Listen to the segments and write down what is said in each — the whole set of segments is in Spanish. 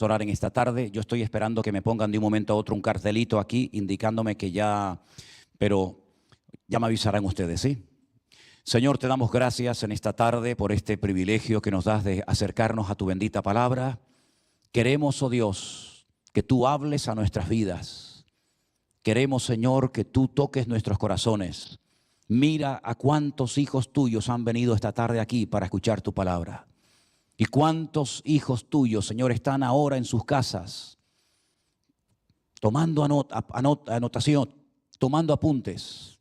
Orar en esta tarde. Yo estoy esperando que me pongan de un momento a otro un cartelito aquí indicándome que ya, pero ya me avisarán ustedes, ¿sí? Señor, te damos gracias en esta tarde por este privilegio que nos das de acercarnos a tu bendita palabra. Queremos, oh Dios, que tú hables a nuestras vidas. Queremos, Señor, que tú toques nuestros corazones. Mira a cuántos hijos tuyos han venido esta tarde aquí para escuchar tu palabra. ¿Y cuántos hijos tuyos, Señor, están ahora en sus casas tomando anotación, tomando apuntes,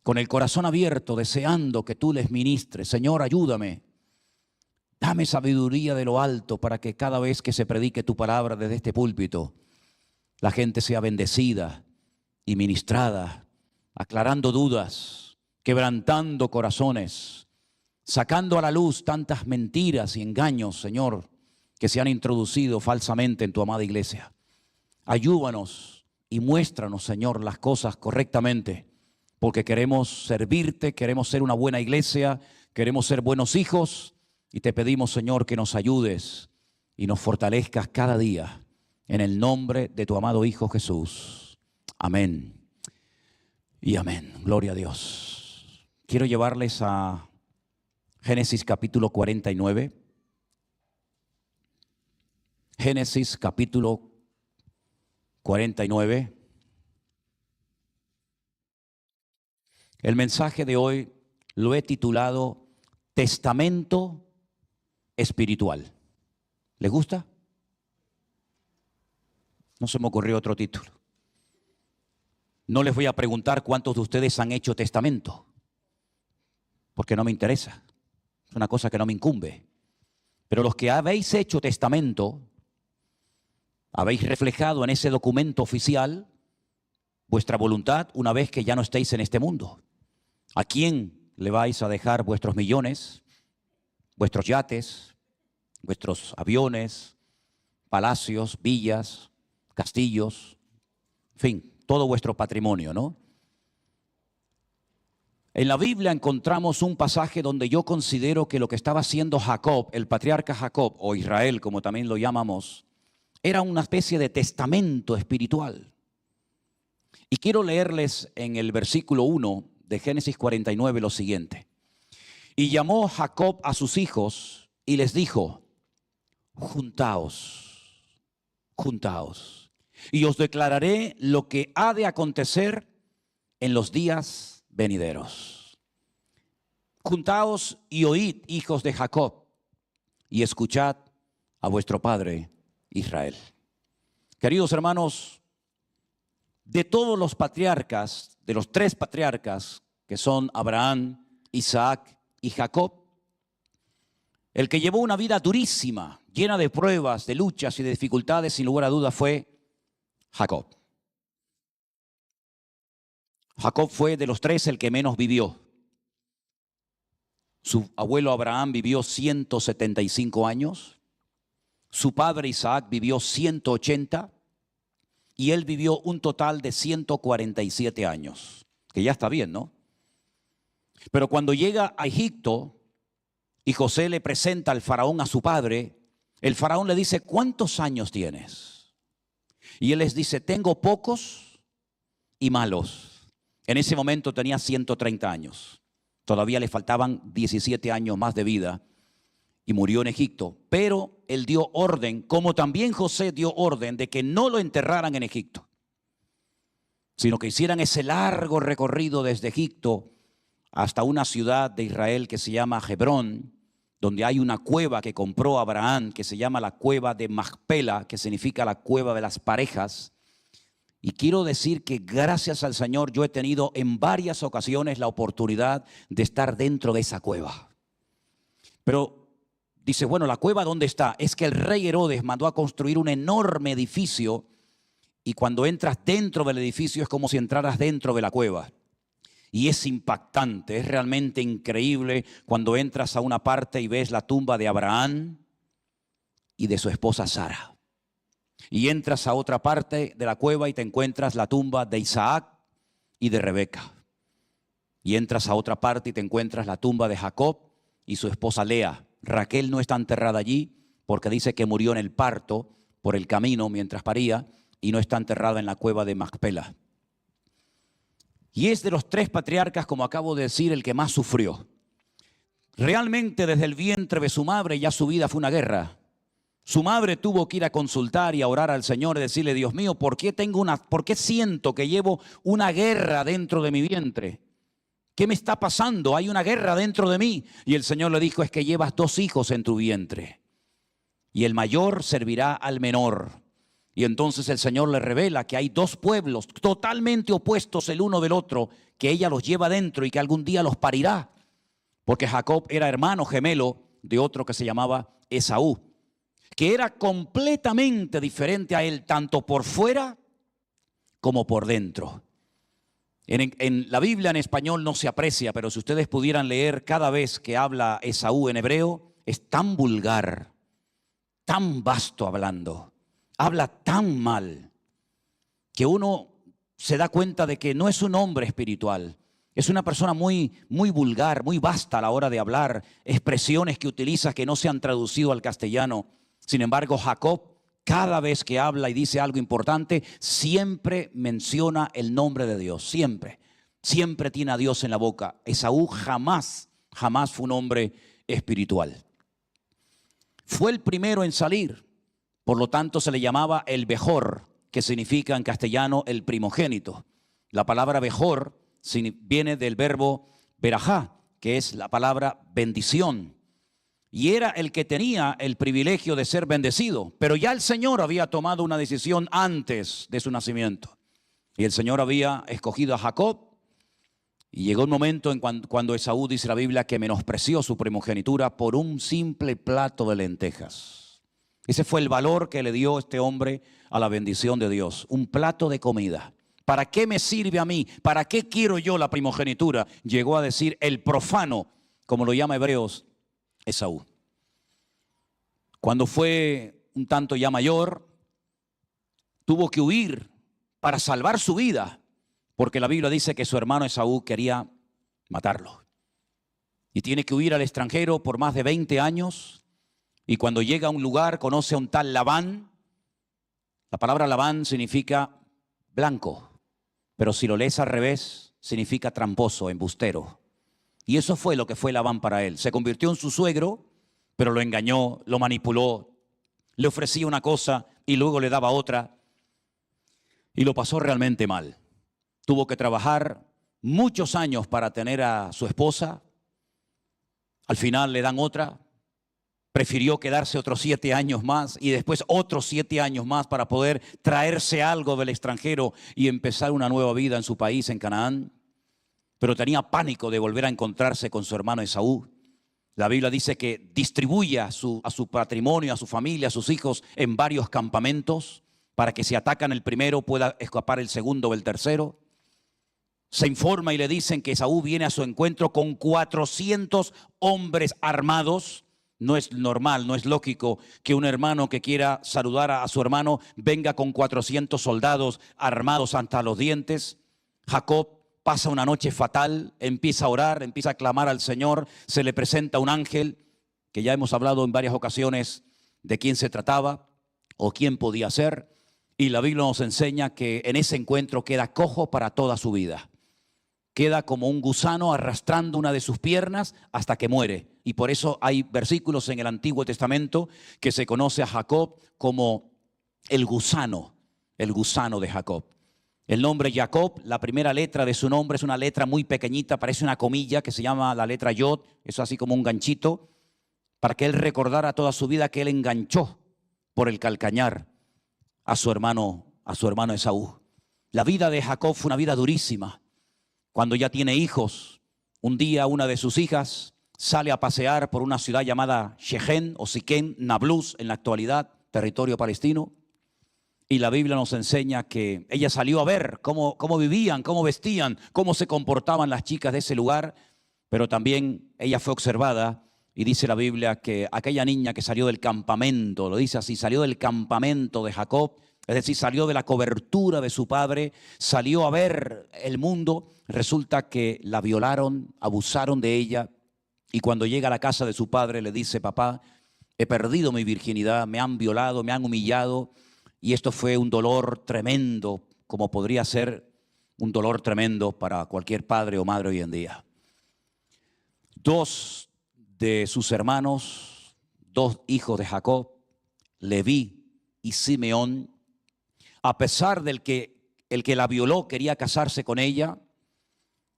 con el corazón abierto, deseando que tú les ministres? Señor, ayúdame. Dame sabiduría de lo alto para que cada vez que se predique tu palabra desde este púlpito, la gente sea bendecida y ministrada, aclarando dudas, quebrantando corazones, sacando a la luz tantas mentiras y engaños, Señor, que se han introducido falsamente en tu amada iglesia. Ayúdanos y muéstranos, Señor, las cosas correctamente, porque queremos servirte, queremos ser una buena iglesia, queremos ser buenos hijos, y te pedimos, Señor, que nos ayudes y nos fortalezcas cada día, en el nombre de tu amado Hijo Jesús. Amén y amén. Gloria a Dios. Quiero llevarles a Génesis capítulo 49. Génesis capítulo 49. El mensaje de hoy lo he titulado Testamento Espiritual. ¿Les gusta? No se me ocurrió otro título. No les voy a preguntar cuántos de ustedes han hecho testamento, porque no me interesa. Es una cosa que no me incumbe. Pero los que habéis hecho testamento, habéis reflejado en ese documento oficial vuestra voluntad una vez que ya no estéis en este mundo. ¿A quién le vais a dejar vuestros millones, vuestros yates, vuestros aviones, palacios, villas, castillos, en fin, todo vuestro patrimonio, ¿no? En la Biblia encontramos un pasaje donde yo considero que lo que estaba haciendo Jacob, el patriarca Jacob, o Israel, como también lo llamamos, era una especie de testamento espiritual. Y quiero leerles en el versículo 1 de Génesis 49 lo siguiente. Y llamó Jacob a sus hijos y les dijo: juntaos, juntaos, y os declararé lo que ha de acontecer en los días venideros. Juntaos y oíd, hijos de Jacob, y escuchad a vuestro padre Israel. Queridos hermanos, de todos los patriarcas, de los tres patriarcas que son Abraham, Isaac y Jacob, el que llevó una vida durísima, llena de pruebas, de luchas y de dificultades, sin lugar a duda fue Jacob. Jacob fue de los tres el que menos vivió. Su abuelo Abraham vivió 175 años, su padre Isaac vivió 180 y él vivió un total de 147 años, que ya está bien, ¿no? Pero cuando llega a Egipto y José le presenta al faraón a su padre, el faraón le dice: ¿cuántos años tienes? Y él les dice: tengo pocos y malos. En ese momento tenía 130 años. Todavía le faltaban 17 años más de vida y murió en Egipto. Pero él dio orden, como también José dio orden, de que no lo enterraran en Egipto, sino que hicieran ese largo recorrido desde Egipto hasta una ciudad de Israel que se llama Hebrón, donde hay una cueva que compró Abraham, que se llama la cueva de Macpela, que significa la cueva de las parejas. Y quiero decir que gracias al Señor yo he tenido en varias ocasiones la oportunidad de estar dentro de esa cueva. Pero dice, bueno, ¿la cueva dónde está? Es que el rey Herodes mandó a construir un enorme edificio y cuando entras dentro del edificio es como si entraras dentro de la cueva. Y es impactante, es realmente increíble cuando entras a una parte y ves la tumba de Abraham y de su esposa Sara. Y entras a otra parte de la cueva y te encuentras la tumba de Isaac y de Rebeca. y entras a otra parte y te encuentras la tumba de Jacob y su esposa Lea. Raquel no está enterrada allí porque dice que murió en el parto por el camino mientras paría y no está enterrada en la cueva de Macpela. Y es de los tres patriarcas, como acabo de decir, el que más sufrió. Realmente desde el vientre de su madre ya su vida fue una guerra. Su madre tuvo que ir a consultar y a orar al Señor y decirle: Dios mío, ¿por qué siento que llevo una guerra dentro de mi vientre? ¿Qué me está pasando? Hay una guerra dentro de mí. Y el Señor le dijo: es que llevas 2 hijos en tu vientre y el mayor servirá al menor. Y entonces el Señor le revela que hay 2 pueblos totalmente opuestos el uno del otro, que ella los lleva dentro y que algún día los parirá. Porque Jacob era hermano gemelo de otro que se llamaba Esaú, que era completamente diferente a él, tanto por fuera como por dentro. En la Biblia en español no se aprecia, pero si ustedes pudieran leer cada vez que habla Esaú en hebreo, es tan vulgar, tan vasto hablando, habla tan mal, que uno se da cuenta de que no es un hombre espiritual. Es una persona muy vulgar, muy vasta a la hora de hablar, expresiones que utiliza que no se han traducido al castellano. Sin embargo, Jacob, cada vez que habla y dice algo importante, siempre menciona el nombre de Dios, siempre. Siempre tiene a Dios en la boca. Esaú jamás fue un hombre espiritual. Fue el primero en salir, por lo tanto se le llamaba el Bejor, que significa en castellano el primogénito. La palabra Bejor viene del verbo berajá, que es la palabra bendición. Y era el que tenía el privilegio de ser bendecido. Pero ya el Señor había tomado una decisión antes de su nacimiento. Y el Señor había escogido a Jacob. Y llegó un momento en cuando Esaú, dice la Biblia, que menospreció su primogenitura por un simple plato de lentejas. Ese fue el valor que le dio este hombre a la bendición de Dios. Un plato de comida. ¿Para qué me sirve a mí? ¿Para qué quiero yo la primogenitura? Llegó a decir el profano, como lo llama Hebreos, Esaú. Cuando fue un tanto ya mayor, tuvo que huir para salvar su vida, porque la Biblia dice que su hermano Esaú quería matarlo. Y tiene que huir al extranjero por más de 20 años, y cuando llega a un lugar conoce a un tal Labán. La palabra Labán significa blanco, pero si lo lees al revés, significa tramposo, embustero. Y eso fue lo que fue Labán para él. Se convirtió en su suegro, pero lo engañó, lo manipuló, le ofrecía una cosa y luego le daba otra. Y lo pasó realmente mal. Tuvo que trabajar muchos años para tener a su esposa. Al final le dan otra. Prefirió quedarse otros 7 años más y después otros 7 años más para poder traerse algo del extranjero y empezar una nueva vida en su país, en Canaán. Pero tenía pánico de volver a encontrarse con su hermano Esaú. La Biblia dice que distribuye a su patrimonio, a su familia, a sus hijos en varios campamentos para que si atacan el primero pueda escapar el segundo o el tercero. Se informa y le dicen que Esaú viene a su encuentro con 400 hombres armados. No es normal, no es lógico que un hermano que quiera saludar a su hermano venga con 400 soldados armados hasta los dientes. Jacob pasa una noche fatal, empieza a orar, empieza a clamar al Señor, se le presenta un ángel, que ya hemos hablado en varias ocasiones de quién se trataba o quién podía ser, y la Biblia nos enseña que en ese encuentro queda cojo para toda su vida. Queda como un gusano arrastrando una de sus piernas hasta que muere. Y por eso hay versículos en el Antiguo Testamento que se conoce a Jacob como el gusano de Jacob. El nombre Jacob, la primera letra de su nombre es una letra muy pequeñita, parece una comilla que se llama la letra Yod, eso así como un ganchito, para que él recordara toda su vida que él enganchó por el calcañar a su hermano Esaú. La vida de Jacob fue una vida durísima. Cuando ya tiene hijos, un día una de sus hijas sale a pasear por una ciudad llamada Shechem o Siquem, Nablus en la actualidad, territorio palestino. Y la Biblia nos enseña que ella salió a ver cómo vivían, cómo vestían, cómo se comportaban las chicas de ese lugar. Pero también ella fue observada y dice la Biblia que aquella niña que salió del campamento, lo dice así, salió del campamento de Jacob, Es decir, salió de la cobertura de su padre, salió a ver el mundo. Resulta que la violaron, abusaron de ella. Y cuando llega a la casa de su padre le dice: papá, he perdido mi virginidad, me han violado, me han humillado. Y esto fue un dolor tremendo, como podría ser un dolor tremendo para cualquier padre o madre hoy en día. Dos de sus hermanos, dos hijos de Jacob, Leví y Simeón, a pesar del que el que la violó quería casarse con ella,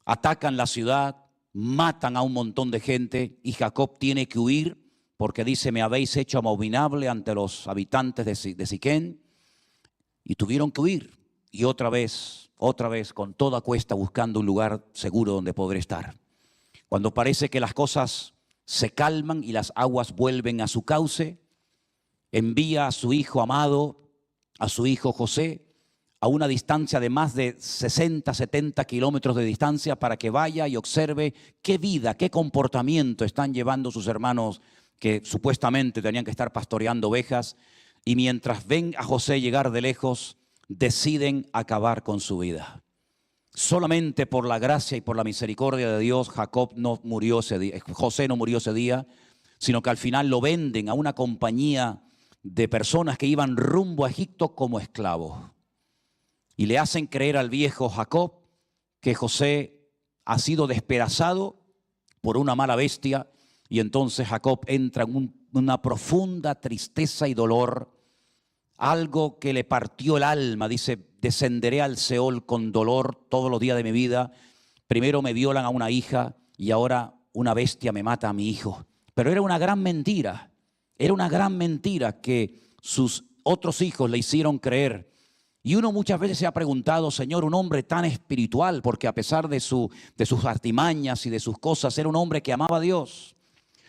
atacan la ciudad, matan a un montón de gente y Jacob tiene que huir porque dice: me habéis hecho abominable ante los habitantes de Siquén, y tuvieron que huir. Y otra vez, con toda cuesta buscando un lugar seguro donde poder estar. Cuando parece que las cosas se calman y las aguas vuelven a su cauce, envía a su hijo amado, a su hijo José, a una distancia de más de 60, 70 kilómetros de distancia para que vaya y observe qué vida, qué comportamiento están llevando sus hermanos que supuestamente tenían que estar pastoreando ovejas, y mientras ven a José llegar de lejos, deciden acabar con su vida. Solamente por la gracia y por la misericordia de Dios, Jacob no murió ese día, José no murió ese día, sino que al final lo venden a una compañía de personas que iban rumbo a Egipto como esclavos. Y le hacen creer al viejo Jacob que José ha sido despedazado por una mala bestia, y entonces Jacob entra en una profunda tristeza y dolor, algo que le partió el alma. Dice: descenderé al Seol con dolor todos los días de mi vida. Primero me violan a una hija y ahora una bestia me mata a mi hijo. Pero era una gran mentira que sus otros hijos le hicieron creer. Y uno muchas veces se ha preguntado: Señor, un hombre tan espiritual, porque a pesar de sus artimañas y de sus cosas, era un hombre que amaba a Dios.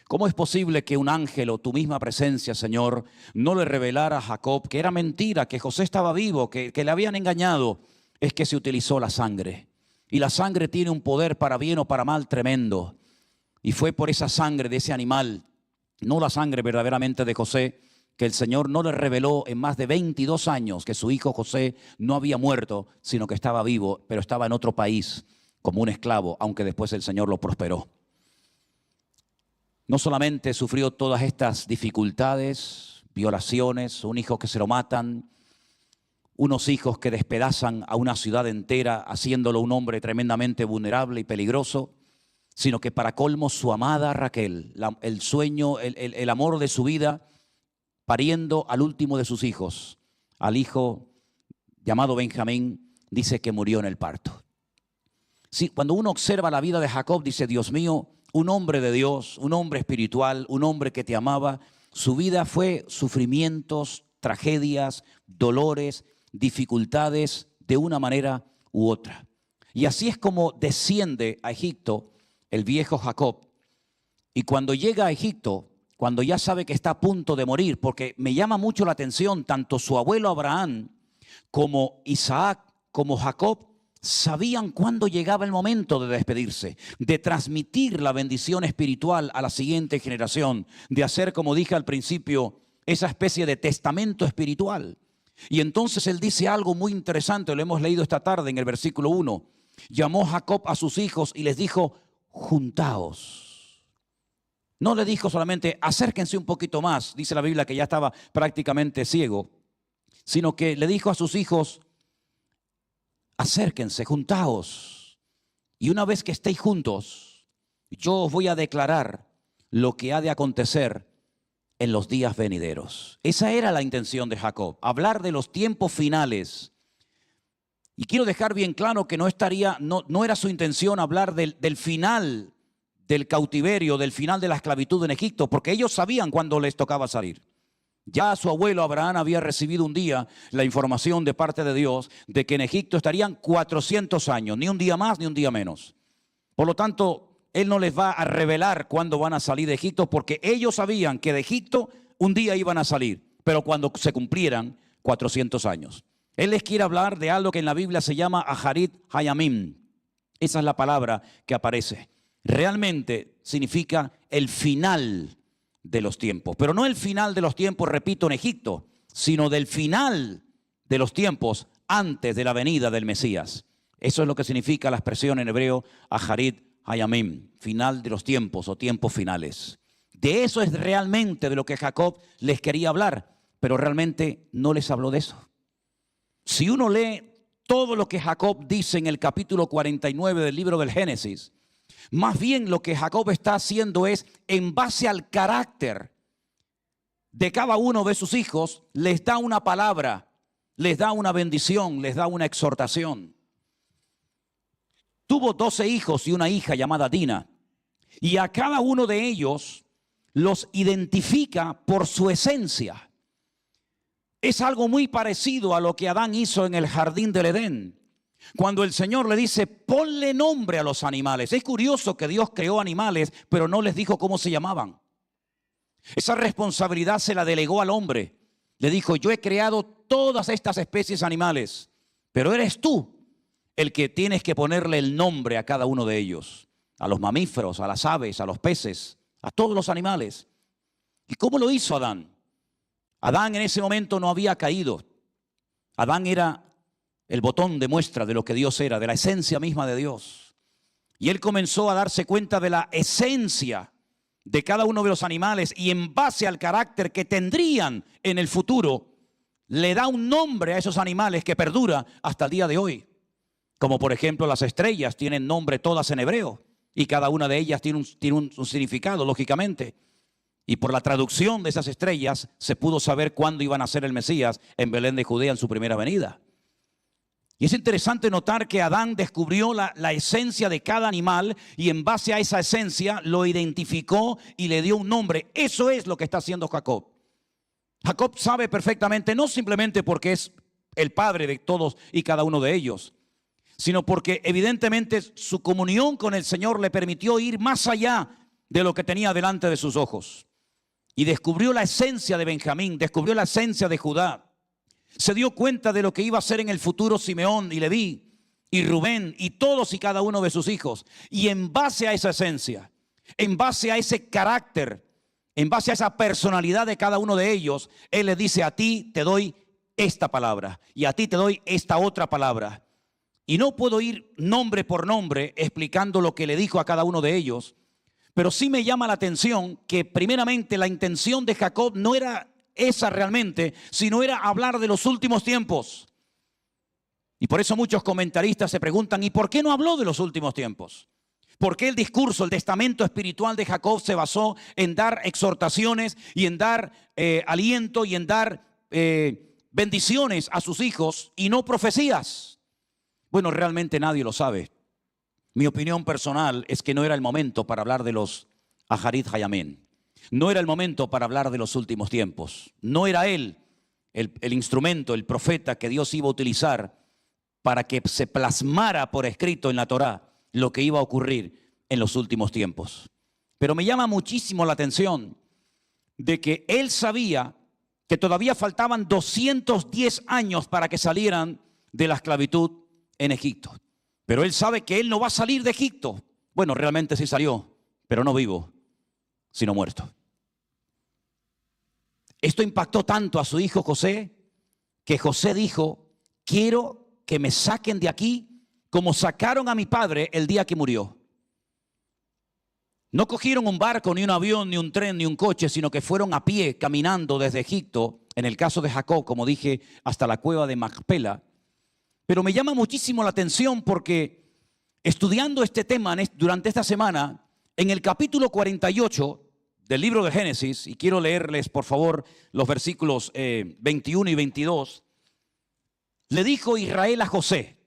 ¿Cómo es posible que un ángel o tu misma presencia, Señor, no le revelara a Jacob que era mentira, que José estaba vivo, que le habían engañado? Es que se utilizó la sangre. Y la sangre tiene un poder para bien o para mal tremendo. Y fue por esa sangre de ese animal, no la sangre verdaderamente de José, que el Señor no le reveló en más de 22 años que su hijo José no había muerto, sino que estaba vivo, pero estaba en otro país como un esclavo, aunque después el Señor lo prosperó. No solamente sufrió todas estas dificultades, violaciones, un hijo que se lo matan, unos hijos que despedazan a una ciudad entera, haciéndolo un hombre tremendamente vulnerable y peligroso, sino que para colmo su amada Raquel, el sueño, el amor de su vida, pariendo al último de sus hijos, al hijo llamado Benjamín, dice que murió en el parto. Sí, cuando uno observa la vida de Jacob, dice: Dios mío, un hombre de Dios, un hombre espiritual, un hombre que te amaba. Su vida fue sufrimientos, tragedias, dolores, dificultades de una manera u otra. Y así es como desciende a Egipto el viejo Jacob. Y cuando llega a Egipto, cuando ya sabe que está a punto de morir, porque me llama mucho la atención, tanto su abuelo Abraham como Isaac como Jacob sabían cuándo llegaba el momento de despedirse, de transmitir la bendición espiritual a la siguiente generación, de hacer, como dije al principio, esa especie de testamento espiritual. Y entonces él dice algo muy interesante, lo hemos leído esta tarde en el versículo 1. Llamó Jacob a sus hijos y les dijo: juntaos. No le dijo solamente: acérquense un poquito más, dice la Biblia que ya estaba prácticamente ciego, sino que le dijo a sus hijos: acérquense, juntaos. Y una vez que estéis juntos, yo os voy a declarar lo que ha de acontecer en los días venideros. Esa era la intención de Jacob, hablar de los tiempos finales. Y quiero dejar bien claro que no era su intención hablar del final del cautiverio, del final de la esclavitud en Egipto, porque ellos sabían cuándo les tocaba salir. Ya su abuelo Abraham había recibido un día la información de parte de Dios de que en Egipto estarían 400 años, ni un día más ni un día menos. Por lo tanto, él no les va a revelar cuándo van a salir de Egipto, porque ellos sabían que de Egipto un día iban a salir, pero cuando se cumplieran 400 años. Él les quiere hablar de algo que en la Biblia se llama Aharit Hayamim. Esa es la palabra que aparece. Realmente significa el final de los tiempos, pero no el final de los tiempos, repito, en Egipto, sino del final de los tiempos antes de la venida del Mesías. Eso es lo que significa la expresión en hebreo Aharit Hayamim, final de los tiempos o tiempos finales. De eso es realmente de lo que Jacob les quería hablar, pero realmente no les habló de eso. Si uno lee todo lo que Jacob dice en el capítulo 49 del libro del Génesis, más bien lo que Jacob está haciendo es, en base al carácter de cada uno de sus hijos, les da una palabra, les da una bendición, les da una exhortación. Tuvo 12 hijos y una hija llamada Dina, y a cada uno de ellos los identifica por su esencia. Es algo muy parecido a lo que Adán hizo en el jardín del Edén, cuando el Señor le dice, ponle nombre a los animales. Es curioso que Dios creó animales, pero no les dijo cómo se llamaban. Esa responsabilidad se la delegó al hombre. Le dijo, yo he creado todas estas especies animales, pero eres tú el que tienes que ponerle el nombre a cada uno de ellos. A los mamíferos, a las aves, a los peces, a todos los animales. ¿Y cómo lo hizo Adán? Adán en ese momento no había caído. Adán era el botón de muestra de lo que Dios era, de la esencia misma de Dios. Y él comenzó a darse cuenta de la esencia de cada uno de los animales, y en base al carácter que tendrían en el futuro, le da un nombre a esos animales que perdura hasta el día de hoy. Como por ejemplo las estrellas tienen nombre todas en hebreo, y cada una de ellas tiene un significado, lógicamente. Y por la traducción de esas estrellas se pudo saber cuándo iban a ser el Mesías en Belén de Judea en su primera venida. Y es interesante notar que Adán descubrió la esencia de cada animal, y en base a esa esencia lo identificó y le dio un nombre. Eso es lo que está haciendo Jacob. Jacob sabe perfectamente, no simplemente porque es el padre de todos y cada uno de ellos, sino porque evidentemente su comunión con el Señor le permitió ir más allá de lo que tenía delante de sus ojos. Y descubrió la esencia de Benjamín, descubrió la esencia de Judá. Se dio cuenta de lo que iba a ser en el futuro Simeón y Leví y Rubén y todos y cada uno de sus hijos. Y en base a esa esencia, en base a ese carácter, en base a esa personalidad de cada uno de ellos, Él le dice, a ti te doy esta palabra y a ti te doy esta otra palabra. Y no puedo ir nombre por nombre explicando lo que le dijo a cada uno de ellos, pero sí me llama la atención que primeramente la intención de Jacob no era esa realmente, sino era hablar de los últimos tiempos. Y por eso muchos comentaristas se preguntan, ¿y por qué no habló de los últimos tiempos? ¿Por qué el discurso, el testamento espiritual de Jacob se basó en dar exhortaciones y en dar aliento y en dar bendiciones a sus hijos y no profecías? Bueno, realmente nadie lo sabe. Mi opinión personal es que no era el momento para hablar de los Aharit Hayamim. No era el momento para hablar de los últimos tiempos. No era él el instrumento, el profeta que Dios iba a utilizar para que se plasmara por escrito en la Torá lo que iba a ocurrir en los últimos tiempos. Pero me llama muchísimo la atención de que él sabía que todavía faltaban 210 años para que salieran de la esclavitud en Egipto. Pero él sabe que él no va a salir de Egipto. Bueno, realmente sí salió, pero no vivo, sino muerto. Esto impactó tanto a su hijo José, que José dijo, quiero que me saquen de aquí como sacaron a mi padre el día que murió. No cogieron un barco, ni un avión, ni un tren, ni un coche, sino que fueron a pie, caminando desde Egipto, en el caso de Jacob, como dije, hasta la cueva de Macpela. Pero me llama muchísimo la atención porque estudiando este tema durante esta semana, en el capítulo 48 del libro de Génesis, y quiero leerles por favor los versículos 21 y 22, le dijo Israel a José,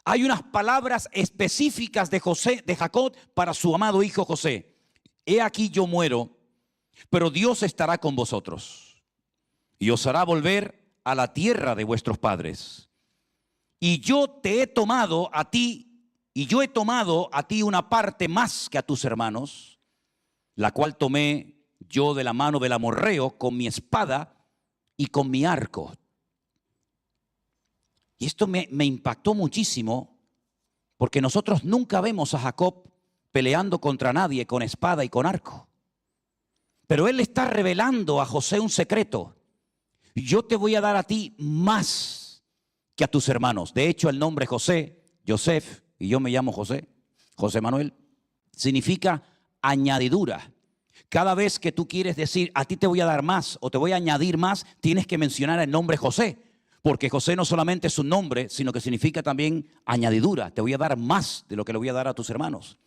hay unas palabras específicas de Jacob para su amado hijo José. He aquí yo muero, pero Dios estará con vosotros y os hará volver a la tierra de vuestros padres. Y yo te he tomado a ti, y yo he tomado a ti una parte más que a tus hermanos, la cual tomé yo de la mano del amorreo con mi espada y con mi arco. Y esto me impactó muchísimo, porque nosotros nunca vemos a Jacob peleando contra nadie con espada y con arco. Pero él está revelando a José un secreto. Yo te voy a dar a ti más que a tus hermanos. De hecho, el nombre José, Joseph, y yo me llamo José, José Manuel, significa añadidura. Cada vez que tú quieres decir, a ti te voy a dar más o te voy a añadir más, tienes que mencionar el nombre José. Porque José no solamente es un nombre, sino que significa también añadidura. Te voy a dar más de lo que le voy a dar a tus hermanos.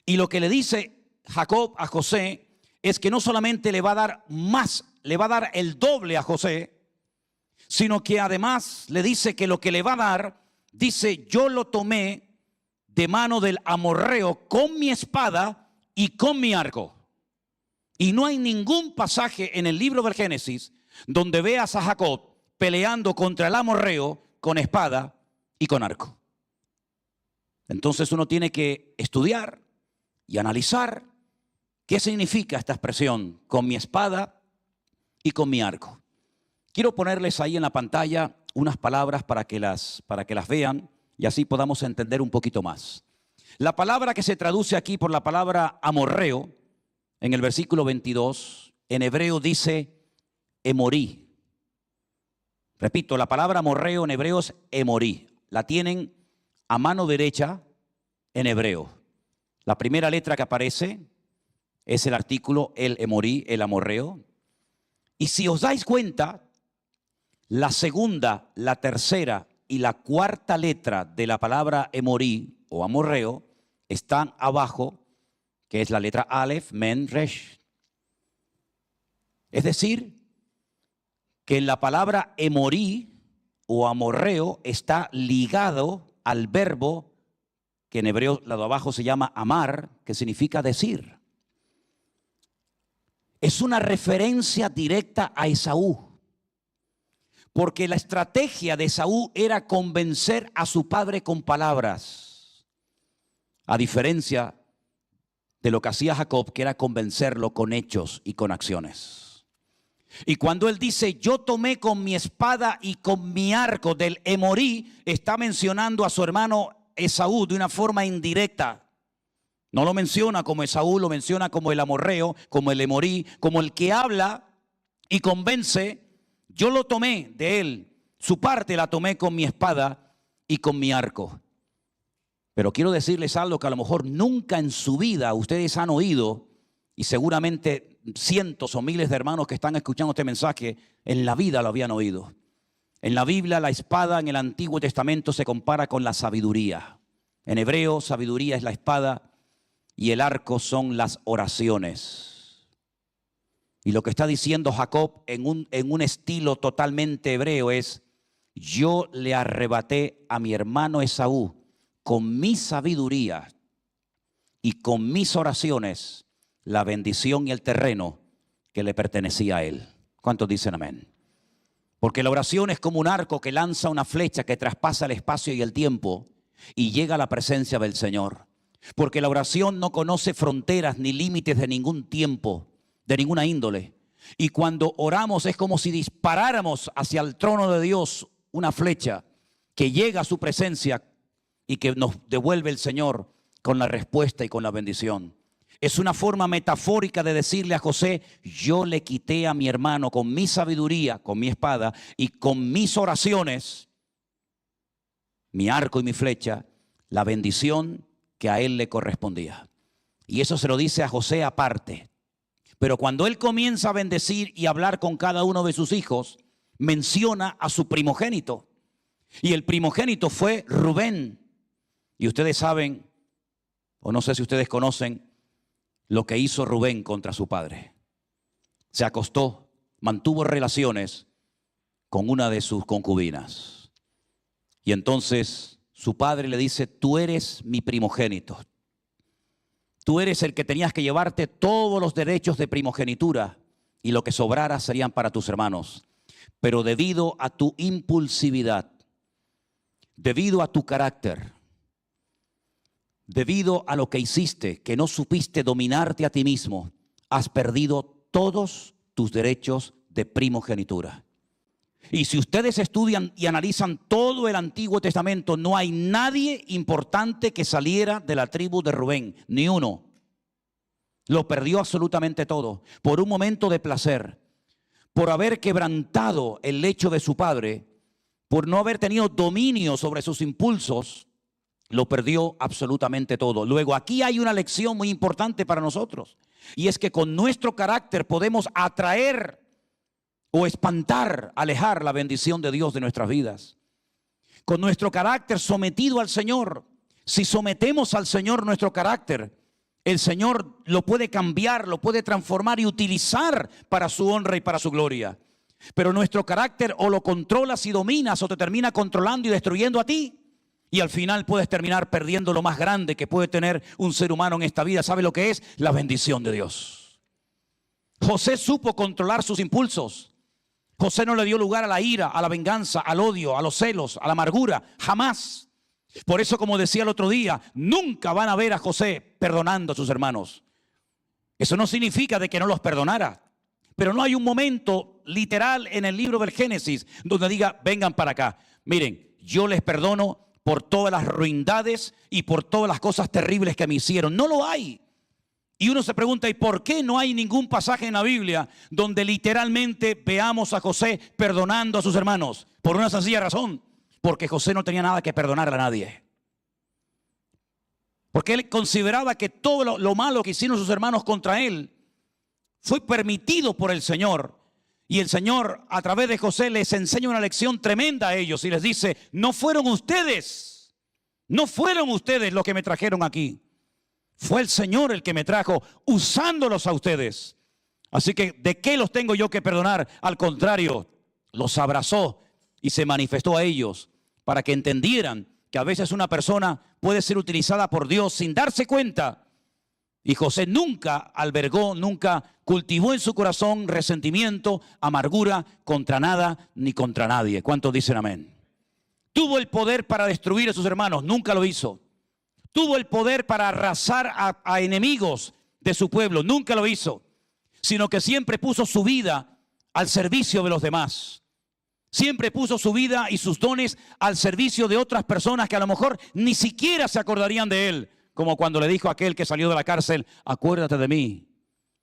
Y lo que le dice Jacob a José es que no solamente le va a dar más, le va a dar el doble a José, sino que además le dice que lo que le va a dar, dice, yo lo tomé de mano del amorreo con mi espada y con mi arco. Y no hay ningún pasaje en el libro del Génesis donde veas a Jacob peleando contra el amorreo con espada y con arco. Entonces uno tiene que estudiar y analizar qué significa esta expresión, con mi espada y con mi arco. Quiero ponerles ahí en la pantalla unas palabras para que las vean y así podamos entender un poquito más. La palabra que se traduce aquí por la palabra amorreo, en el versículo 22, en hebreo dice emorí. Repito, la palabra amorreo en hebreo es emorí. La tienen a mano derecha en hebreo. La primera letra que aparece es el artículo el emorí, el amorreo. Y si os dais cuenta, la segunda, la tercera y la cuarta letra de la palabra emorí o amorreo están abajo, que es la letra Aleph, Men, Resh. Es decir, que en la palabra emorí o amorreo está ligado al verbo que en hebreo, lado abajo, se llama amar, que significa decir. Es una referencia directa a Esaú. Porque la estrategia de Esaú era convencer a su padre con palabras, a diferencia de lo que hacía Jacob, que era convencerlo con hechos y con acciones. Y cuando él dice, yo tomé con mi espada y con mi arco del emorí, está mencionando a su hermano Esaú de una forma indirecta. No lo menciona como Esaú, lo menciona como el amorreo, como el emorí, como el que habla y convence. Yo lo tomé de él, su parte la tomé con mi espada y con mi arco. Pero quiero decirles algo que a lo mejor nunca en su vida ustedes han oído, y seguramente cientos o miles de hermanos que están escuchando este mensaje en la vida lo habían oído. En la Biblia, la espada en el Antiguo Testamento se compara con la sabiduría. En hebreo, sabiduría es la espada y el arco son las oraciones. Y lo que está diciendo Jacob en un estilo totalmente hebreo es, yo le arrebaté a mi hermano Esaú con mi sabiduría y con mis oraciones la bendición y el terreno que le pertenecía a él. ¿Cuántos dicen amén? Porque la oración es como un arco que lanza una flecha que traspasa el espacio y el tiempo y llega a la presencia del Señor. Porque la oración no conoce fronteras ni límites de ningún tiempo, de ninguna índole. Y cuando oramos es como si disparáramos hacia el trono de Dios una flecha que llega a su presencia y que nos devuelve el Señor con la respuesta y con la bendición. Es una forma metafórica de decirle a José, yo le quité a mi hermano con mi sabiduría, con mi espada y con mis oraciones, mi arco y mi flecha, la bendición que a él le correspondía. Y eso se lo dice a José aparte. Pero cuando él comienza a bendecir y hablar con cada uno de sus hijos, menciona a su primogénito. Y el primogénito fue Rubén. Y ustedes saben, o no sé si ustedes conocen, lo que hizo Rubén contra su padre. Se acostó, mantuvo relaciones con una de sus concubinas. Y entonces su padre le dice, tú eres mi primogénito. Tú eres el que tenías que llevarte todos los derechos de primogenitura y lo que sobrara serían para tus hermanos. Pero debido a tu impulsividad, debido a tu carácter, debido a lo que hiciste, que no supiste dominarte a ti mismo, has perdido todos tus derechos de primogenitura. Y si ustedes estudian y analizan todo el Antiguo Testamento, no hay nadie importante que saliera de la tribu de Rubén, ni uno. Lo perdió absolutamente todo, por un momento de placer, por haber quebrantado el lecho de su padre. por no haber tenido dominio sobre sus impulsos, lo perdió absolutamente todo. Luego, aquí hay una lección muy importante para nosotros, y es que con nuestro carácter podemos atraer o espantar, alejar la bendición de Dios de nuestras vidas. Con nuestro carácter sometido al Señor, si sometemos al Señor nuestro carácter, el Señor lo puede cambiar, lo puede transformar y utilizar para su honra y para su gloria. Pero nuestro carácter o lo controlas y dominas, o te termina controlando y destruyendo a ti. Y al final puedes terminar perdiendo lo más grande que puede tener un ser humano en esta vida. ¿Sabe lo que es? La bendición de Dios. José supo controlar sus impulsos. José no le dio lugar a la ira, a la venganza, al odio, a los celos, a la amargura. Jamás. Por eso, como decía el otro día, nunca van a ver a José perdonando a sus hermanos. Eso no significa de que no los perdonara. Pero no hay un momento literal en el libro del Génesis donde diga, vengan para acá. Miren, yo les perdono por todas las ruindades y por todas las cosas terribles que me hicieron. No lo hay. Y uno se pregunta, ¿y por qué no hay ningún pasaje en la Biblia donde literalmente veamos a José perdonando a sus hermanos? Por una sencilla razón, porque José no tenía nada que perdonar a nadie. Porque él consideraba que todo lo malo que hicieron sus hermanos contra él fue permitido por el Señor. Y el Señor, a través de José, les enseña una lección tremenda a ellos y les dice, no fueron ustedes los que me trajeron aquí. Fue el Señor el que me trajo, usándolos a ustedes. Así que, ¿de qué los tengo yo que perdonar? Al contrario, los abrazó y se manifestó a ellos para que entendieran que a veces una persona puede ser utilizada por Dios sin darse cuenta. Y José nunca albergó, nunca cultivó en su corazón resentimiento, amargura contra nada ni contra nadie. ¿Cuántos dicen amén? Tuvo el poder para destruir a sus hermanos, nunca lo hizo. Tuvo el poder para arrasar a enemigos de su pueblo, nunca lo hizo. Sino que siempre puso su vida al servicio de los demás. Siempre puso su vida y sus dones al servicio de otras personas que a lo mejor ni siquiera se acordarían de él. Como cuando le dijo a aquel que salió de la cárcel, acuérdate de mí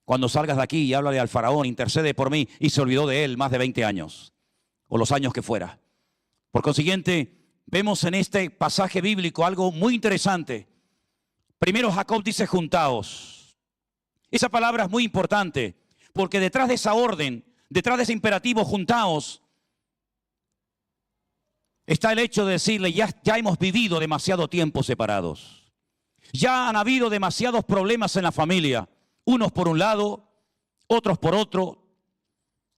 cuando salgas de aquí y háblale al faraón, intercede por mí, y se olvidó de él más de 20 años, o los años que fuera. Por consiguiente, vemos en este pasaje bíblico algo muy interesante. Primero Jacob dice juntaos. Esa palabra es muy importante, porque detrás de esa orden, detrás de ese imperativo juntaos, está el hecho de decirle, ya hemos vivido demasiado tiempo separados. Ya han habido demasiados problemas en la familia, unos por un lado, otros por otro.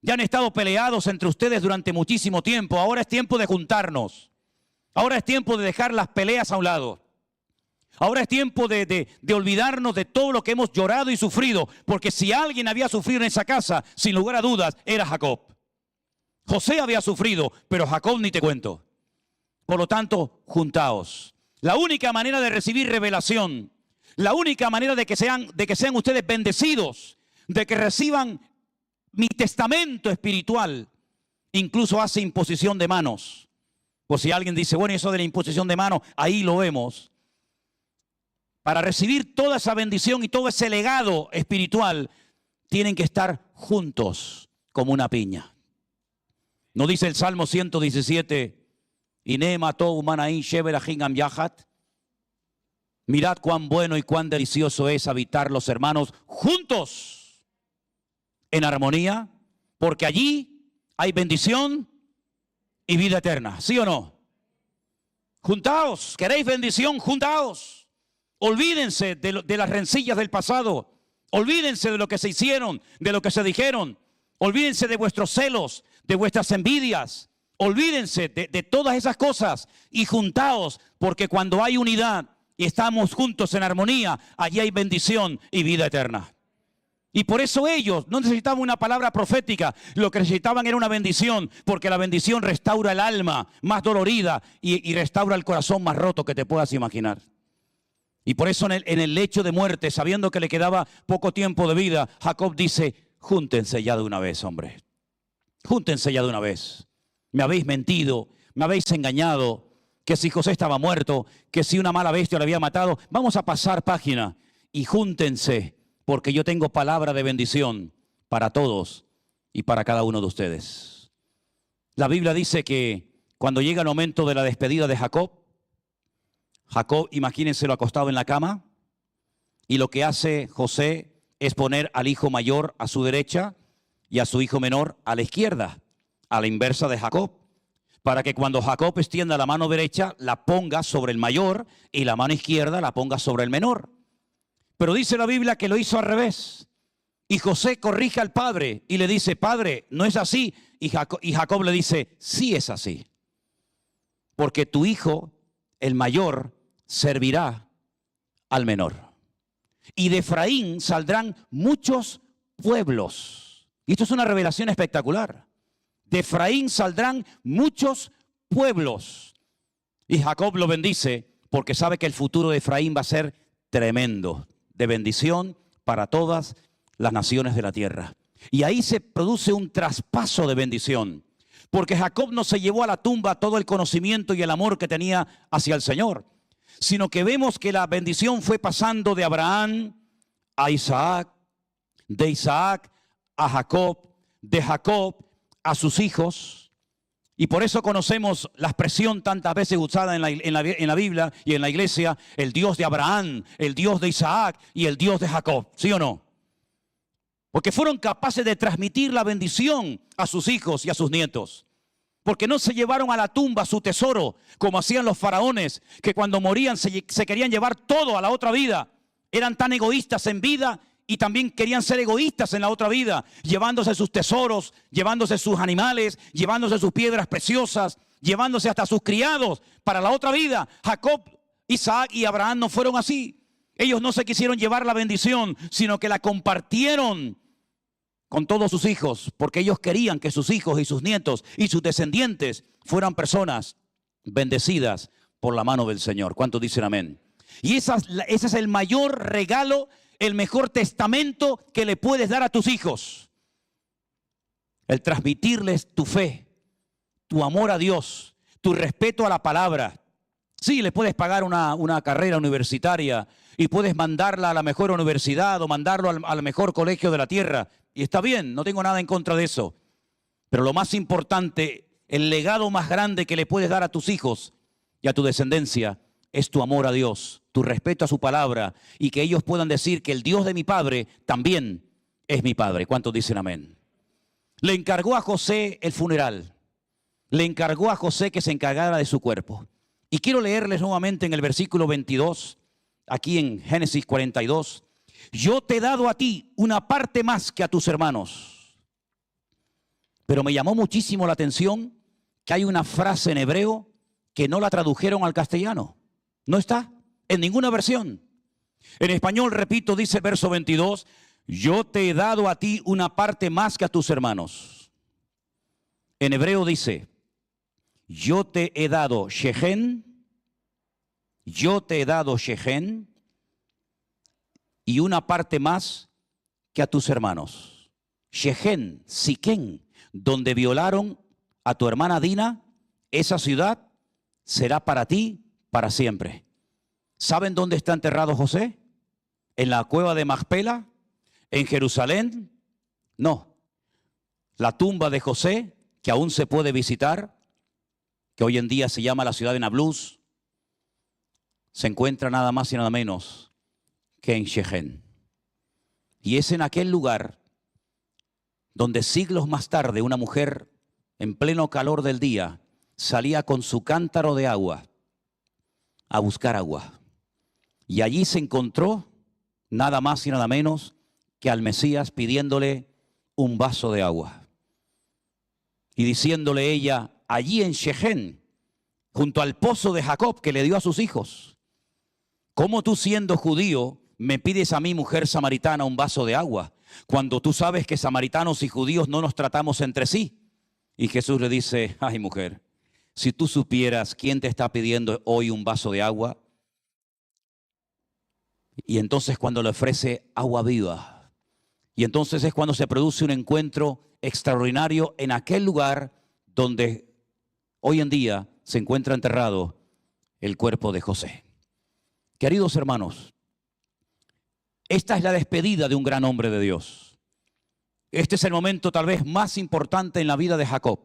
Ya han estado peleados entre ustedes durante muchísimo tiempo. Ahora es tiempo de juntarnos. Ahora es tiempo de dejar las peleas a un lado. Ahora es tiempo de olvidarnos de todo lo que hemos llorado y sufrido. Porque si alguien había sufrido en esa casa, sin lugar a dudas, era Jacob. José había sufrido, pero Jacob ni te cuento. Por lo tanto, juntaos. La única manera de recibir revelación, la única manera de que sean ustedes bendecidos, de que reciban mi testamento espiritual, incluso hace imposición de manos. Por si alguien dice, bueno, eso de la imposición de manos, ahí lo vemos. Para recibir toda esa bendición y todo ese legado espiritual, tienen que estar juntos como una piña. ¿No dice el Salmo 117? Mirad cuán bueno y cuán delicioso es habitar los hermanos juntos en armonía, porque allí hay bendición y vida eterna. ¿Sí o no? Juntaos, ¿queréis bendición? Juntaos. Olvídense de las rencillas del pasado. Olvídense de lo que se hicieron, de lo que se dijeron. Olvídense de vuestros celos, de vuestras envidias. Olvídense de todas esas cosas y juntaos, porque cuando hay unidad y estamos juntos en armonía, allí hay bendición y vida eterna. Y por eso ellos no necesitaban una palabra profética, lo que necesitaban era una bendición, porque la bendición restaura el alma más dolorida y restaura el corazón más roto que te puedas imaginar. Y por eso en el lecho de muerte, sabiendo que le quedaba poco tiempo de vida, Jacob dice, júntense ya de una vez, hombre. Júntense ya de una vez. Me habéis mentido, me habéis engañado, que si José estaba muerto, que si una mala bestia lo había matado. Vamos a pasar página y júntense, porque yo tengo palabra de bendición para todos y para cada uno de ustedes. La Biblia dice que cuando llega el momento de la despedida de Jacob, Jacob, imagínenselo acostado en la cama, y lo que hace José es poner al hijo mayor a su derecha y a su hijo menor a la izquierda, a la inversa de Jacob, para que cuando Jacob extienda la mano derecha, la ponga sobre el mayor y la mano izquierda la ponga sobre el menor. Pero dice la Biblia que lo hizo al revés. Y José corrige al padre y le dice, padre, no es así. Y Jacob le dice, sí es así. Porque tu hijo, el mayor, servirá al menor. Y de Efraín saldrán muchos pueblos. Y esto es una revelación espectacular. De Efraín saldrán muchos pueblos. Y Jacob lo bendice porque sabe que el futuro de Efraín va a ser tremendo, de bendición para todas las naciones de la tierra. Y ahí se produce un traspaso de bendición, porque Jacob no se llevó a la tumba todo el conocimiento y el amor que tenía hacia el Señor, sino que vemos que la bendición fue pasando de Abraham a Isaac, de Isaac a Jacob, de Jacob a sus hijos. Y por eso conocemos la expresión tantas veces usada en la Biblia y en la iglesia, el Dios de Abraham, el Dios de Isaac y el Dios de Jacob, ¿sí o no? Porque fueron capaces de transmitir la bendición a sus hijos y a sus nietos. Porque no se llevaron a la tumba su tesoro, como hacían los faraones, que cuando morían se querían llevar todo a la otra vida. Eran tan egoístas en vida y también querían ser egoístas en la otra vida, llevándose sus tesoros, llevándose sus animales, llevándose sus piedras preciosas, llevándose hasta sus criados para la otra vida. Jacob, Isaac y Abraham no fueron así. Ellos no se quisieron llevar la bendición, sino que la compartieron con todos sus hijos, porque ellos querían que sus hijos y sus nietos y sus descendientes fueran personas bendecidas por la mano del Señor. ¿Cuántos dicen amén? Y ese es el mayor regalo, el mejor testamento que le puedes dar a tus hijos. El transmitirles tu fe, tu amor a Dios, tu respeto a la palabra. Sí, le puedes pagar una carrera universitaria y puedes mandarla a la mejor universidad o mandarlo al mejor colegio de la tierra. Y está bien, no tengo nada en contra de eso. Pero lo más importante, el legado más grande que le puedes dar a tus hijos y a tu descendencia es tu amor a Dios, tu respeto a su palabra y que ellos puedan decir que el Dios de mi padre también es mi padre. ¿Cuántos dicen amén? Le encargó a José el funeral. Le encargó a José que se encargara de su cuerpo. Y quiero leerles nuevamente en el versículo 22, aquí en Génesis 42. Yo te he dado a ti una parte más que a tus hermanos. Pero me llamó muchísimo la atención que hay una frase en hebreo que no la tradujeron al castellano. No está en ninguna versión. En español, repito, dice el verso 22, yo te he dado a ti una parte más que a tus hermanos. En hebreo dice, yo te he dado Shechem, yo te he dado Shechem y una parte más que a tus hermanos. Shechem, Siquén, donde violaron a tu hermana Dina, esa ciudad será para ti para siempre. ¿Saben dónde está enterrado José? ¿En la cueva de Macpela? ¿En Jerusalén? No. La tumba de José, que aún se puede visitar, que hoy en día se llama la ciudad de Nablus, se encuentra nada más y nada menos que en Shechem. Y es en aquel lugar donde siglos más tarde una mujer en pleno calor del día salía con su cántaro de agua a buscar agua. Y allí se encontró nada más y nada menos que al Mesías pidiéndole un vaso de agua. Y diciéndole ella, allí en Shechem, junto al pozo de Jacob que le dio a sus hijos, ¿cómo tú siendo judío me pides a mí, mujer samaritana, un vaso de agua, cuando tú sabes que samaritanos y judíos no nos tratamos entre sí? Y Jesús le dice, ay mujer, si tú supieras quién te está pidiendo hoy un vaso de agua. Y entonces cuando le ofrece agua viva, y entonces es cuando se produce un encuentro extraordinario en aquel lugar donde hoy en día se encuentra enterrado el cuerpo de José. Queridos hermanos, esta es la despedida de un gran hombre de Dios. Este es el momento tal vez más importante en la vida de Jacob.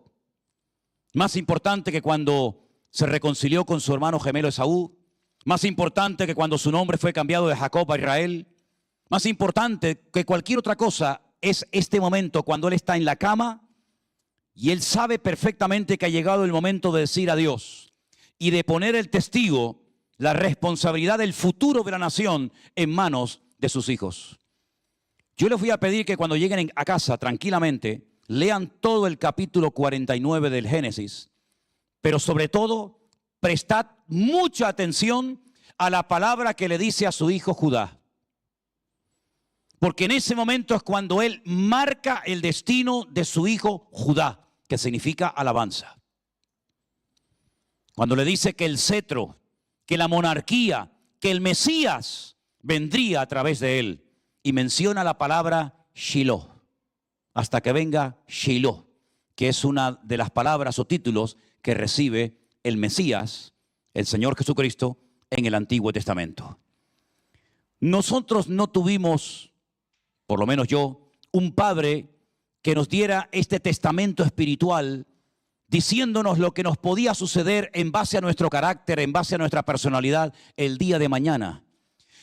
más importante que cuando se reconcilió con su hermano gemelo Esaú, más importante que cuando su nombre fue cambiado de Jacob a Israel, más importante que cualquier otra cosa es este momento cuando él está en la cama y él sabe perfectamente que ha llegado el momento de decir adiós y de poner el testigo, la responsabilidad del futuro de la nación en manos de sus hijos. Yo les voy a pedir que cuando lleguen a casa tranquilamente lean todo el capítulo 49 del Génesis, pero sobre todo prestad mucha atención a la palabra que le dice a su hijo Judá. Porque en ese momento es cuando él marca el destino de su hijo Judá, que significa alabanza. Cuando le dice que el cetro, que la monarquía, que el Mesías vendría a través de él. Y menciona la palabra Shiloh, hasta que venga Shiloh, que es una de las palabras o títulos que recibe el Mesías, el Señor Jesucristo, en el Antiguo Testamento. Nosotros no tuvimos, por lo menos yo, un padre que nos diera este testamento espiritual diciéndonos lo que nos podía suceder en base a nuestro carácter, en base a nuestra personalidad el día de mañana.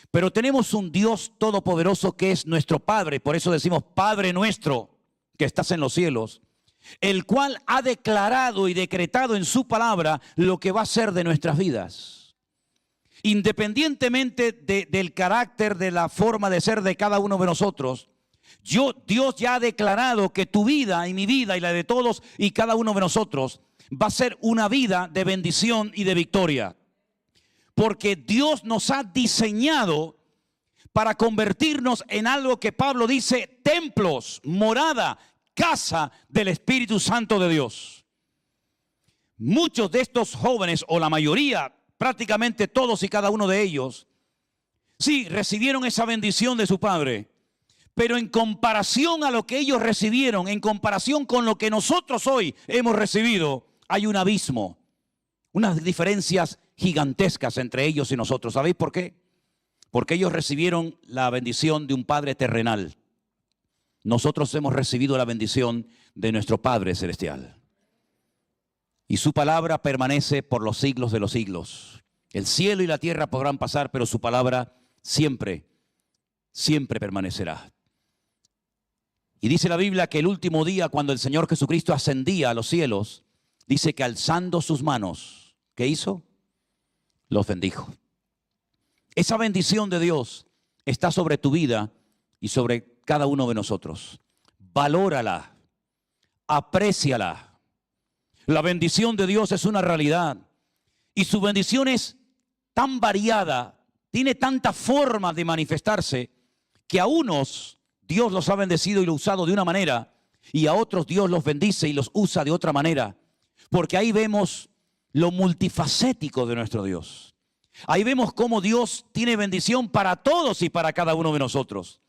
Pero tenemos un Dios todopoderoso que es nuestro Padre, por eso decimos Padre nuestro que estás en los cielos, el cual ha declarado y decretado en su palabra lo que va a ser de nuestras vidas. Independientemente del carácter, de la forma de ser de cada uno de nosotros, Dios ya ha declarado que tu vida y mi vida y la de todos y cada uno de nosotros va a ser una vida de bendición y de victoria. Porque Dios nos ha diseñado para convertirnos en algo que Pablo dice, templos, morada, casa del Espíritu Santo de Dios. Muchos de estos jóvenes, o la mayoría, prácticamente todos y cada uno de ellos, sí, recibieron esa bendición de su padre. Pero en comparación a lo que ellos recibieron, en comparación con lo que nosotros hoy hemos recibido, hay un abismo, unas diferencias gigantescas entre ellos y nosotros. ¿Sabéis por qué? Porque ellos recibieron la bendición de un Padre terrenal. Nosotros hemos recibido la bendición de nuestro Padre celestial. Y su palabra permanece por los siglos de los siglos. El cielo y la tierra podrán pasar, pero su palabra siempre, siempre permanecerá. Y dice la Biblia que el último día, cuando el Señor Jesucristo ascendía a los cielos, dice que alzando sus manos, ¿qué hizo? Los bendijo. Esa bendición de Dios está sobre tu vida y sobre cada uno de nosotros. Valórala, apréciala. La bendición de Dios es una realidad y su bendición es tan variada, tiene tanta forma de manifestarse que a unos Dios los ha bendecido y lo ha usado de una manera y a otros Dios los bendice y los usa de otra manera. Porque ahí vemos lo multifacético de nuestro Dios. Ahí vemos cómo Dios tiene bendición para todos y para cada uno de nosotros.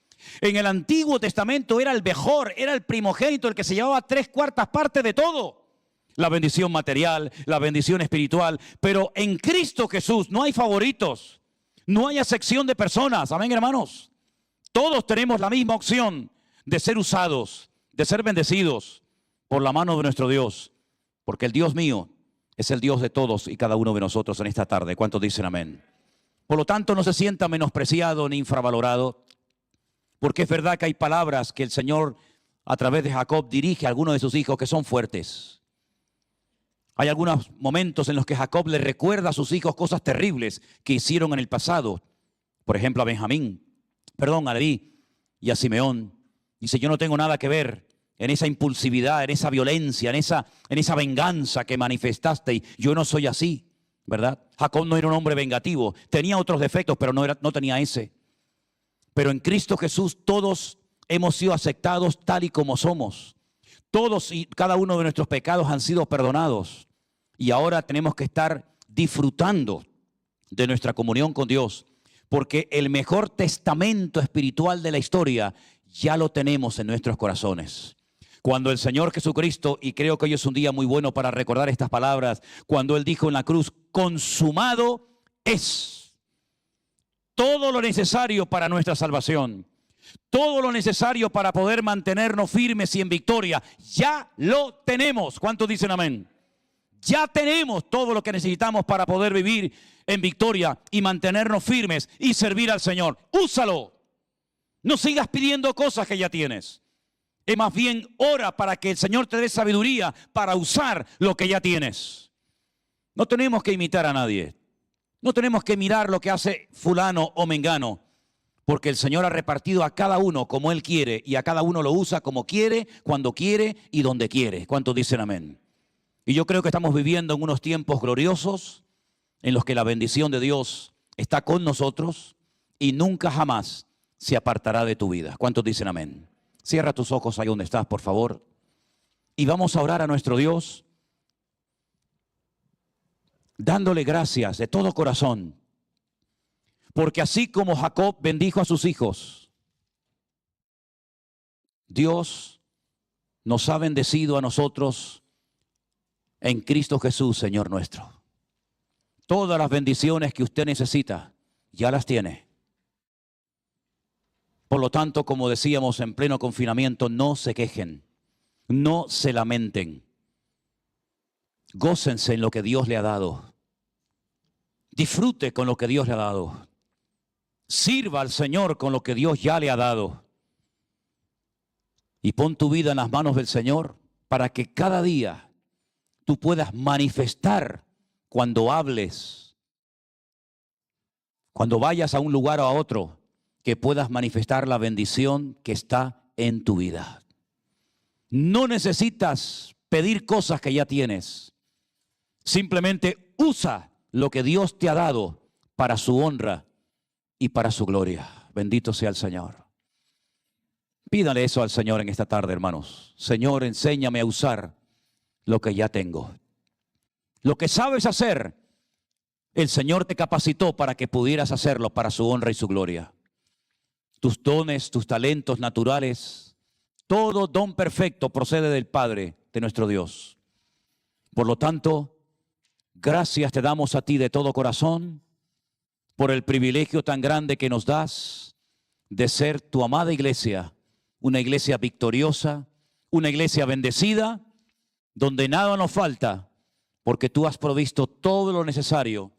En el Antiguo Testamento era el mejor, era el primogénito, el que se llevaba 3/4 partes de todo. La bendición material, la bendición espiritual. Pero en Cristo Jesús no hay favoritos, no hay acepción de personas. Amén, hermanos. Todos tenemos la misma opción de ser usados, de ser bendecidos por la mano de nuestro Dios. Porque el Dios mío es el Dios de todos y cada uno de nosotros en esta tarde. ¿Cuántos dicen amén? Por lo tanto, no se sienta menospreciado ni infravalorado, porque es verdad que hay palabras que el Señor a través de Jacob dirige a algunos de sus hijos que son fuertes. Hay algunos momentos en los que Jacob le recuerda a sus hijos cosas terribles que hicieron en el pasado. Por ejemplo, a Leví y a Simeón. Dice, yo no tengo nada que ver en esa impulsividad, en esa violencia, en esa venganza que manifestaste. Yo no soy así, ¿verdad? Jacob no era un hombre vengativo. Tenía otros defectos, pero no tenía ese. Pero en Cristo Jesús todos hemos sido aceptados tal y como somos. Todos y cada uno de nuestros pecados han sido perdonados. Y ahora tenemos que estar disfrutando de nuestra comunión con Dios. Porque el mejor testamento espiritual de la historia ya lo tenemos en nuestros corazones. Cuando el Señor Jesucristo, y creo que hoy es un día muy bueno para recordar estas palabras, cuando Él dijo en la cruz, consumado es. Todo lo necesario para nuestra salvación, todo lo necesario para poder mantenernos firmes y en victoria, ya lo tenemos. ¿Cuántos dicen amén? Ya tenemos todo lo que necesitamos para poder vivir en victoria y mantenernos firmes y servir al Señor. Úsalo. No sigas pidiendo cosas que ya tienes. Es más bien ora para que el Señor te dé sabiduría para usar lo que ya tienes. No tenemos que imitar a nadie. No tenemos que mirar lo que hace fulano o mengano. Porque el Señor ha repartido a cada uno como Él quiere y a cada uno lo usa como quiere, cuando quiere y donde quiere. ¿Cuántos dicen amén? Y yo creo que estamos viviendo en unos tiempos gloriosos en los que la bendición de Dios está con nosotros y nunca jamás se apartará de tu vida. ¿Cuántos dicen amén? Cierra tus ojos ahí donde estás, por favor. Y vamos a orar a nuestro Dios, dándole gracias de todo corazón. Porque así como Jacob bendijo a sus hijos, Dios nos ha bendecido a nosotros en Cristo Jesús, Señor nuestro. Todas las bendiciones que usted necesita, ya las tiene. Por lo tanto, como decíamos en pleno confinamiento, no se quejen, no se lamenten. Gócense en lo que Dios le ha dado. Disfrute con lo que Dios le ha dado. Sirva al Señor con lo que Dios ya le ha dado. Y pon tu vida en las manos del Señor para que cada día tú puedas manifestar cuando hables, cuando vayas a un lugar o a otro, que puedas manifestar la bendición que está en tu vida. No necesitas pedir cosas que ya tienes. Simplemente usa lo que Dios te ha dado para su honra y para su gloria. Bendito sea el Señor. Pídale eso al Señor en esta tarde, hermanos. Señor, enséñame a usar lo que ya tengo. Lo que sabes hacer, el Señor te capacitó para que pudieras hacerlo para su honra y su gloria. Tus dones, tus talentos naturales, todo don perfecto procede del Padre, de nuestro Dios. Por lo tanto, gracias te damos a ti de todo corazón por el privilegio tan grande que nos das de ser tu amada iglesia, una iglesia victoriosa, una iglesia bendecida, donde nada nos falta, porque tú has provisto todo lo necesario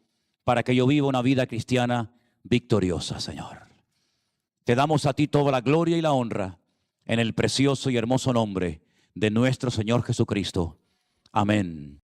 para que yo viva una vida cristiana victoriosa, Señor. Te damos a ti toda la gloria y la honra en el precioso y hermoso nombre de nuestro Señor Jesucristo. Amén.